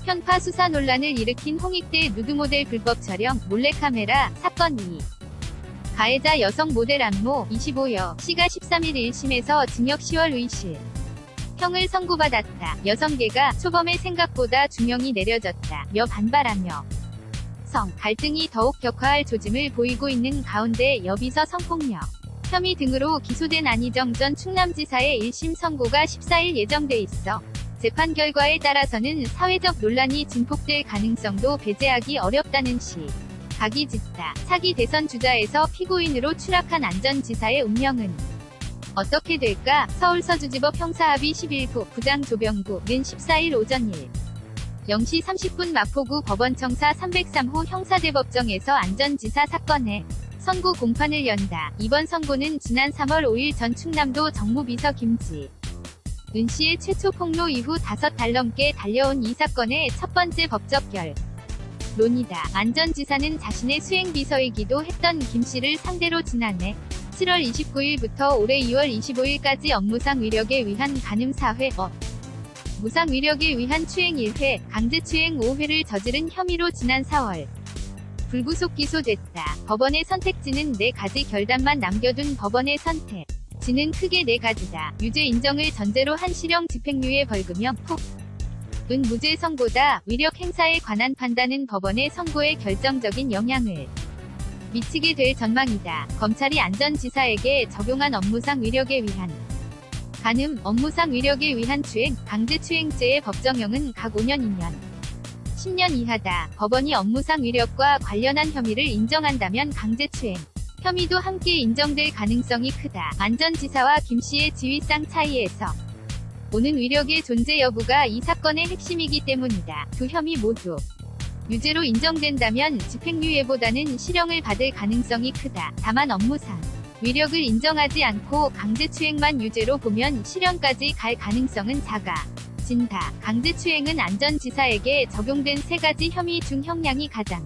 편파 수사 논란을 일으킨 홍익대 누드모델 불법 촬영, 몰래카메라 사건 2. 가해자 여성 모델 안모 25여 씨가 13일 1심에서 징역 10월 의실 형을 선고받았다. 여성계가 초범의 생각보다 중형이 내려졌다며 반발하며 성 갈등이 더욱 격화할 조짐을 보이고 있는 가운데 여비서 성폭력 혐의 등으로 기소된 안희정 전 충남지사의 1심 선고가 14일 예정돼 있어 재판 결과에 따라서는 사회적 논란이 증폭될 가능성도 배제하기 어렵다는 각이 짙다. 차기 대선 주자에서 피고인으로 추락한 안 전 지사의 운명은 어떻게 될까? 서울서주지법 형사합의 11부 부장 조병구는 14일 오전 0시 30분 마포구 법원청사 303호 형사대법정에서 안 전 지사 사건에 선고 공판을 연다. 이번 선고는 지난 3월 5일 전 충남도 정무비서 김지은 씨의 최초 폭로 이후 5달 넘게 달려온 이 사건의 첫 번째 법적 결론이다. 안 전 지사는 자신의 수행비서이기도 했던 김 씨를 상대로 지난해 7월 29일부터 올해 2월 25일까지 업무상 위력에 의한 간음 4회, 무상 위력에 의한 추행 1회, 강제추행 5회를 저지른 혐의로 지난 4월 불구속 기소됐다. 법원의 선택지는 4가지 결단만 남겨둔 법원의 선택지는 크게 4가지다. 유죄 인정을 전제로 한 실형 집행유예 벌금형 폭은 무죄 선고다. 위력 행사에 관한 판단은 법원의 선고에 결정적인 영향을 미치게 될 전망이다. 검찰이 안 전 지사에게 적용한 업무상 위력에 의한 간음, 업무상 위력에 의한 추행, 강제추행죄의 법정형은 각 5년 2년, 10년 이하다. 법원이 업무상 위력과 관련한 혐의를 인정한다면 강제추행 혐의도 함께 인정될 가능성이 크다. 안 전 지사와 김 씨의 지위상 차이에서 오는 위력의 존재 여부가 이 사건의 핵심이기 때문이다. 두 혐의 모두 유죄로 인정된다면 집행유예보다는 실형을 받을 가능성이 크다. 다만 업무상 위력을 인정하지 않고 강제추행만 유죄로 보면 실형까지 갈 가능성은 작아진다. 강제추행은 안 전 지사에게 적용된 3가지 혐의 중 형량이 가장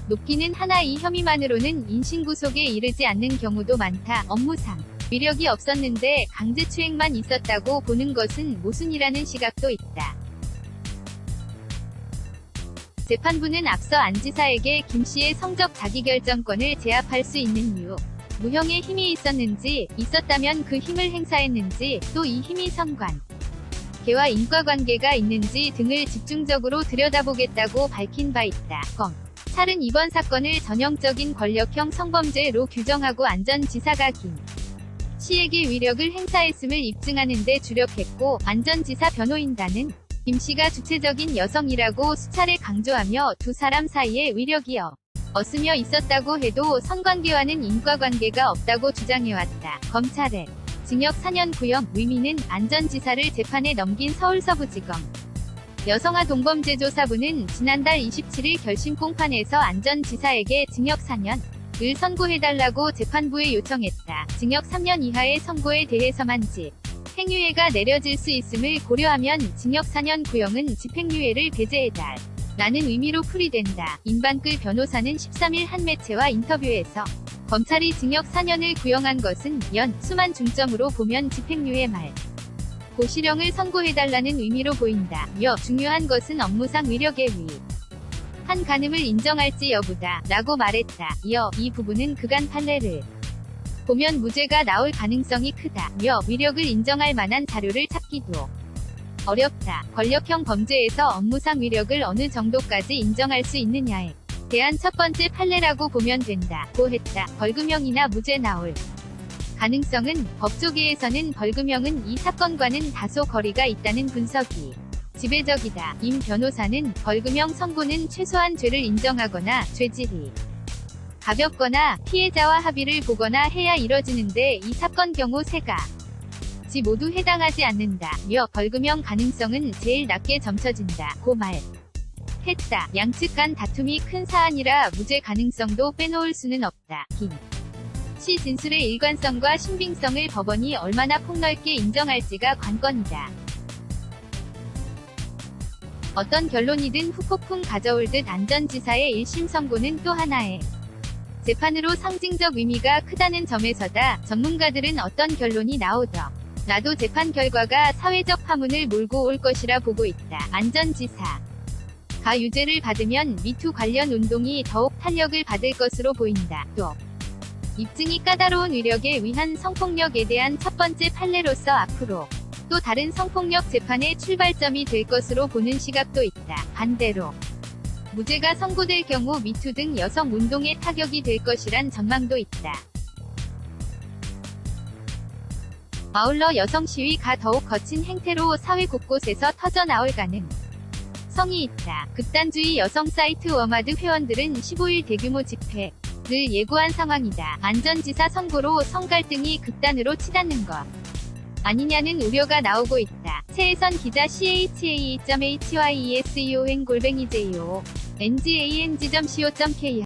높기는 하나 이 혐의만으로는 인신구속에 이르지 않는 경우도 많다. 업무상 위력이 없었는데 강제추행만 있었다고 보는 것은 모순이라는 시각도 있다. 재판부는 앞서 안 지사에게 김 씨의 성적 자기결정권을 제압할 수 있는 이유, 무형의 힘이 있었는지, 있었다면 그 힘을 행사했는지, 또 이 힘이 성관계와 인과관계가 있는지 등을 집중적으로 들여다보겠다고 밝힌 바 있다. 검찰은 이번 사건을 전형적인 권력형 성범죄로 규정하고 안 전 지사가 김 씨에게 위력을 행사했음을 입증하는 데 주력했고, 안 전 지사 변호인단은 김 씨가 주체적인 여성이라고 수차례 강조하며 두 사람 사이에 위력이 없으며 있었다고 해도 성관계와는 인과관계가 없다고 주장해왔다. 검찰의 징역 4년 구형 의미는 안 전 지사를 재판에 넘긴 서울서부지검 여성아동범죄조사부는 지난달 27일 결심 공판에서 안 전 지사에게 징역 4년을 선고해달라고 재판부에 요청했다. 징역 3년 이하의 선고에 대해서만 집행유예가 내려질 수 있음을 고려하면 징역 4년 구형은 집행유예를 배제해달라는 의미로 풀이된다. 임반끌 변호사는 13일 한 매체와 인터뷰에서 검찰이 징역 4년을 구형한 것은 수만 중점으로 보면 집행유예 말고 실형을 선고해달라는 의미로 보인다. 중요한 것은 업무상 위력에 의한 간음을 인정할지 여부다. 라고 말했다. 이어 이 부분은 그간 판례를 보면 무죄가 나올 가능성이 크다며 위력을 인정할 만한 자료를 찾기도 어렵다. 권력형 범죄에서 업무상 위력을 어느 정도까지 인정할 수 있느냐에 대한 첫 번째 판례라고 보면 된다고 했다. 벌금형이나 무죄 나올 가능성은 법조계에서는 벌금형은 이 사건과는 다소 거리가 있다는 분석이 지배적이다. 임 변호사는 벌금형 선고는 최소한 죄를 인정하거나 죄질이 가볍거나 피해자와 합의를 보거나 해야 이뤄지는데 이 사건 경우 3가지 모두 해당하지 않는다며 벌금형 가능성은 제일 낮게 점쳐진다고 말했다. 양측 간 다툼이 큰 사안이라 무죄 가능성도 빼놓을 수는 없다. 김 씨 진술의 일관성과 신빙성을 법원이 얼마나 폭넓게 인정할지가 관건이다. 어떤 결론이든 후폭풍 가져올 듯 안 전 지사의 1심 선고는 또 하나의 재판으로 상징적 의미가 크다는 점에서다. 전문가들은 어떤 결론이 나도 재판 결과가 사회적 파문을 몰고 올 것이라 보고 있다. 안 전 지사 가 유죄를 받으면 미투 관련 운동이 더욱 탄력을 받을 것으로 보인다. 또 입증이 까다로운 위력에 의한 성폭력에 대한 첫 번째 판례로서 앞으로 또 다른 성폭력 재판의 출발점이 될 것으로 보는 시각도 있다. 반대로 무죄가 선고될 경우 미투 등 여성 운동에 타격이 될 것이란 전망도 있다. 아울러 여성 시위가 더욱 거친 행태로 사회 곳곳에서 터져나올 가능성이 있다. 극단주의 여성 사이트 워마드 회원들은 15일 대규모 집회를 예고한 상황이다. 안전지사 선고로 성갈등이 극단으로 치닫는 것 아니냐는 우려가 나오고 있다. 최혜선 기자 CHAE.HYESEON-JONGANG.CO.KR